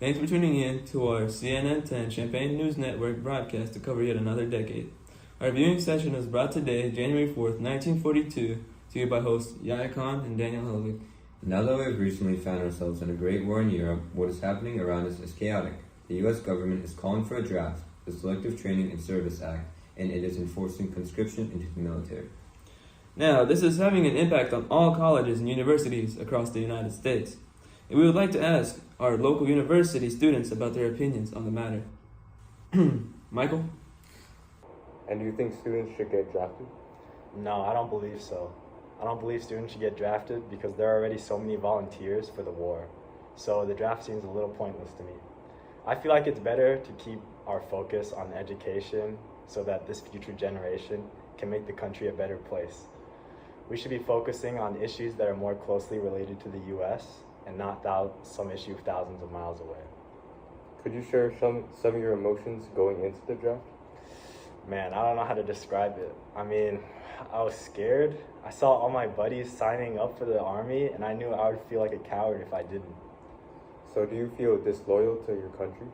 Thanks for tuning in to our CNN 10 Champaign News Network broadcast to cover yet another decade. Our viewing session was brought today, January 4th, 1942, to you by hosts Yaya Khan and Daniel Helwig. Now that we have recently found ourselves in a great war in Europe, what is happening around us is chaotic. The U.S. government is calling for a draft, the Selective Training and Service Act, and it is enforcing conscription into the military. Now, this is having an impact on all colleges and universities across the United States. And we would like to ask our local university students about their opinions on the matter. Michael? And do you think students should get drafted? No, I don't believe so. I don't believe students should get drafted because there are already so many volunteers for the war. So the draft seems a little pointless to me. I feel like it's better to keep our focus on education so that this future generation can make the country a better place. We should be focusing on issues that are more closely related to the U.S. and not some issue thousands of miles away. Could you share some of your emotions going into the draft? Man, I don't know how to describe it. I mean, I was scared. I saw all my buddies signing up for the army, and I knew I would feel like a coward if I didn't. So do you feel disloyal to your country?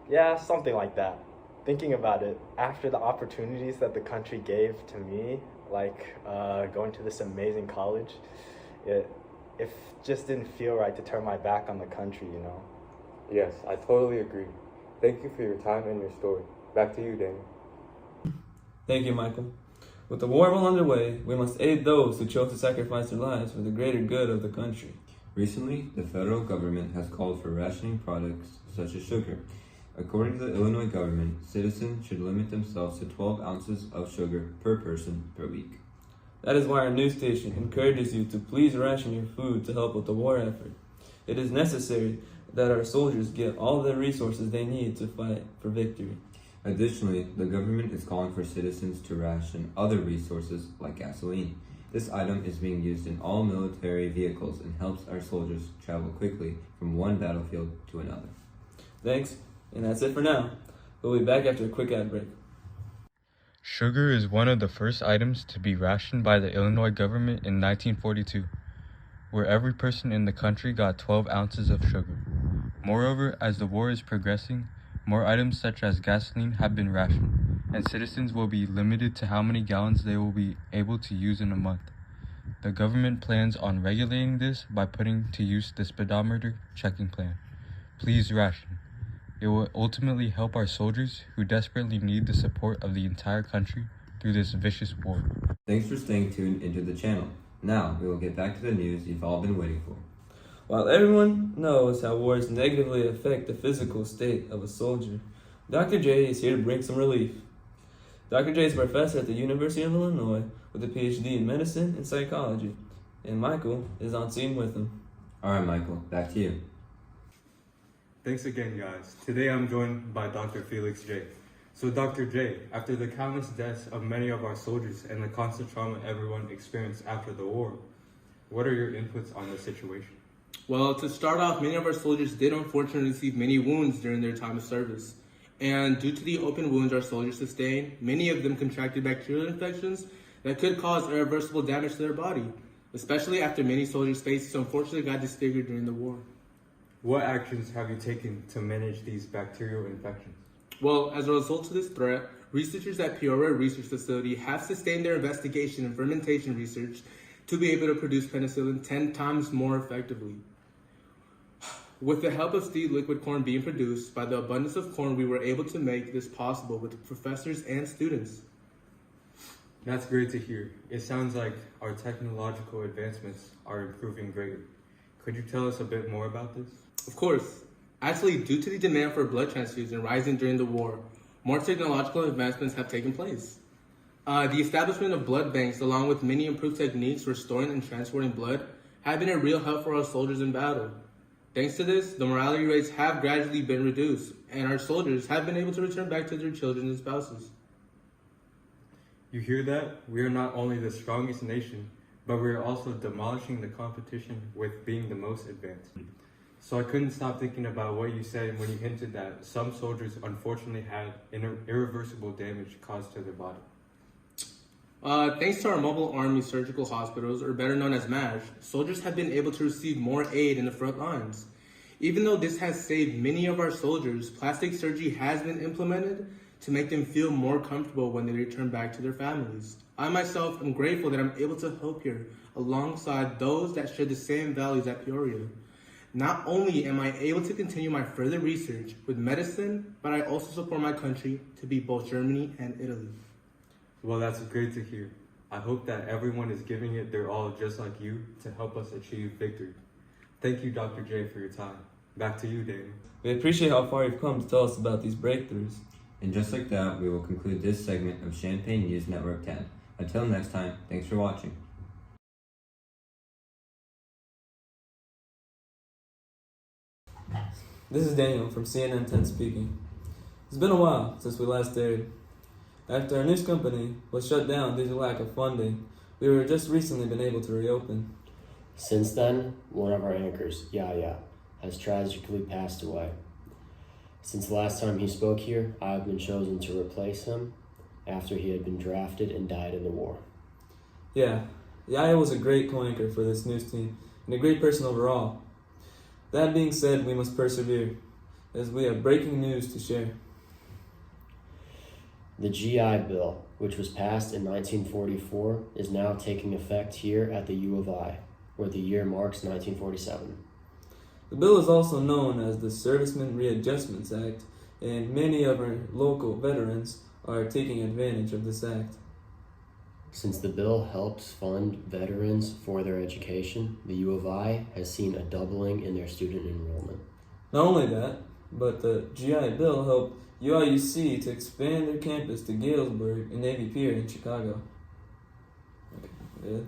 Yeah, something like that. Thinking about it, after the opportunities that the country gave to me, like going to this amazing college, it just didn't feel right to turn my back on the country, you know? Yes, I totally agree. Thank you for your time and your story. Back to you, Daniel. Thank you, Michael. With the war well underway, we must aid those who chose to sacrifice their lives for the greater good of the country. Recently, the federal government has called for rationing products such as sugar. According to the Illinois government, citizens should limit themselves to 12 ounces of sugar per person per week. That is why our news station encourages you to please ration your food to help with the war effort. It is necessary that our soldiers get all the resources they need to fight for victory. Additionally, the government is calling for citizens to ration other resources like gasoline. This item is being used in all military vehicles and helps our soldiers travel quickly from one battlefield to another. Thanks, and that's it for now. We'll be back after a quick ad break. Sugar is one of the first items to be rationed by the Illinois government in 1942, where every person in the country got 12 ounces of sugar. Moreover, as the war is progressing, more items such as gasoline have been rationed, and citizens will be limited to how many gallons they will be able to use in a month. The government plans on regulating this by putting to use the speedometer checking plan. Please ration. It will ultimately help our soldiers who desperately need the support of the entire country through this vicious war. Thanks for staying tuned into the channel. Now, we will get back to the news you've all been waiting for. While everyone knows how wars negatively affect the physical state of a soldier, Dr. J is here to bring some relief. Dr. J is a professor at the University of Illinois with a PhD in medicine and psychology, and Michael is on scene with him. All right, Michael, back to you. Thanks again, guys. Today I'm joined by Dr. Felix J. So Dr. J, after the countless deaths of many of our soldiers and the constant trauma everyone experienced after the war, what are your inputs on the situation? Well, to start off, many of our soldiers did unfortunately receive many wounds during their time of service. And due to the open wounds our soldiers sustained, many of them contracted bacterial infections that could cause irreversible damage to their body, especially after many soldiers' faces unfortunately got disfigured during the war. What actions have you taken to manage these bacterial infections? Well, as a result of this threat, researchers at Peoria Research Facility have sustained their investigation and fermentation research to be able to produce penicillin 10 times more effectively. With the help of seed liquid corn being produced, by the abundance of corn, we were able to make this possible with professors and students. That's great to hear. It sounds like our technological advancements are improving greatly. Could you tell us a bit more about this? Of course. Actually, due to the demand for blood transfusion rising during the war, more technological advancements have taken place. The establishment of blood banks, along with many improved techniques for storing and transporting blood, have been a real help for our soldiers in battle. Thanks to this, the mortality rates have gradually been reduced, and our soldiers have been able to return back to their children and spouses. You hear that? We are not only the strongest nation, but we are also demolishing the competition with being the most advanced. So I couldn't stop thinking about what you said when you hinted that some soldiers unfortunately had irreversible damage caused to their body. Thanks to our mobile army surgical hospitals, or better known as MASH, soldiers have been able to receive more aid in the front lines. Even though this has saved many of our soldiers, plastic surgery has been implemented to make them feel more comfortable when they return back to their families. I myself am grateful that I'm able to help here alongside those that share the same values at Peoria. Not only am I able to continue my further research with medicine, but I also support my country to be both Germany and Italy. Well, that's great to hear. I hope that everyone is giving it their all just like you to help us achieve victory. Thank you, Dr. J, for your time. Back to you, Daniel. We appreciate how far you've come to tell us about these breakthroughs. And just like that, we will conclude this segment of Champaign News Network 10. Until next time, thanks for watching. This is Daniel from CNN 10 speaking. It's been a while since we last aired. After our news company was shut down due to lack of funding, we were just recently been able to reopen. Since then, one of our anchors, Yaya, has tragically passed away. Since the last time he spoke here, I have been chosen to replace him after he had been drafted and died in the war. Yeah, Yaya was a great co-anchor for this news team and a great person overall. That being said, we must persevere as we have breaking news to share. The GI Bill, which was passed in 1944, is now taking effect here at the U of I, where the year marks 1947. The bill is also known as the Servicemen Readjustments Act, and many of our local veterans are taking advantage of this act. Since the bill helps fund veterans for their education, the U of I has seen a doubling in their student enrollment. Not only that, but the GI Bill helped UIUC to expand their campus to Galesburg and Navy Pier in Chicago. Good.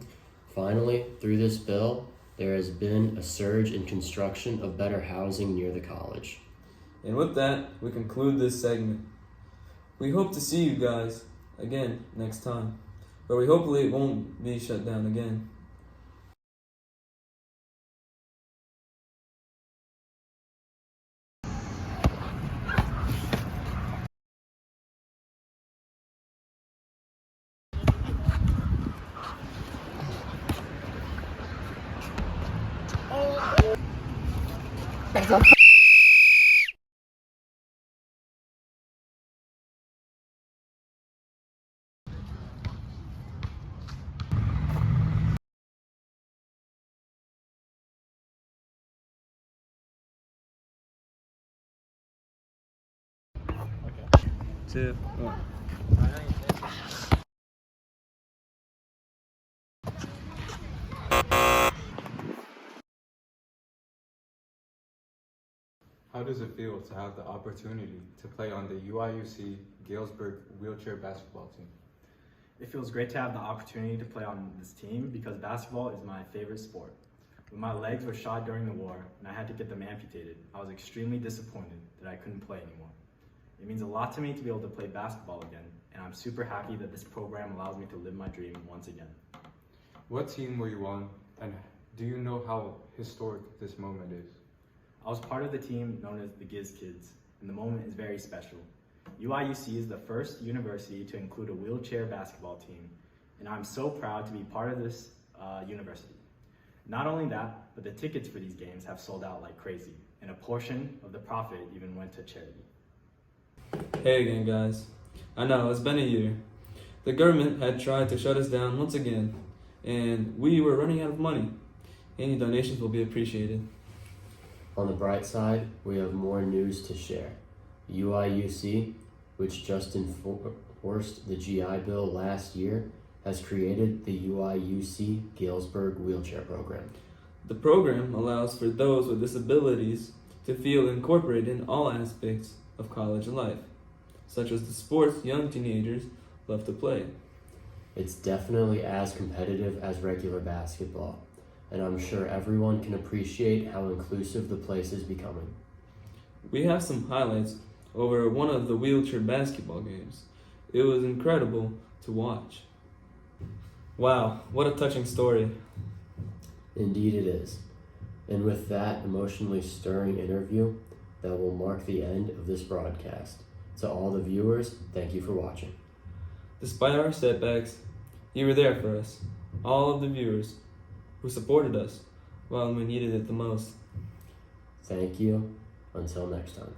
Finally, through this bill, there has been a surge in construction of better housing near the college. And with that, we conclude this segment. We hope to see you guys again next time, but we hopefully it won't be shut down again. Two, one. How does it feel to have the opportunity to play on the UIUC Galesburg wheelchair basketball team? It feels great to have the opportunity to play on this team because basketball is my favorite sport. When my legs were shot during the war and I had to get them amputated, I was extremely disappointed that I couldn't play anymore. It means a lot to me to be able to play basketball again, and I'm super happy that this program allows me to live my dream once again. What team were you on, and do you know how historic this moment is? I was part of the team known as the Giz Kids, and the moment is very special. UIUC is the first university to include a wheelchair basketball team, and I'm so proud to be part of this university. Not only that, but the tickets for these games have sold out like crazy, and a portion of the profit even went to charity. Hey again, guys. I know, it's been a year. The government had tried to shut us down once again, and we were running out of money. Any donations will be appreciated. On the bright side, we have more news to share. UIUC, which just enforced the GI Bill last year, has created the UIUC Galesburg Wheelchair Program. The program allows for those with disabilities to feel incorporated in all aspects of college life, such as the sports young teenagers love to play. It's definitely as competitive as regular basketball, and I'm sure everyone can appreciate how inclusive the place is becoming. We have some highlights over one of the wheelchair basketball games. It was incredible to watch. Wow, what a touching story. Indeed it is. And with that emotionally stirring interview, that will mark the end of this broadcast. To all the viewers, thank you for watching. Despite our setbacks, you were there for us, all of the viewers who supported us while we needed it the most. Thank you. Until next time.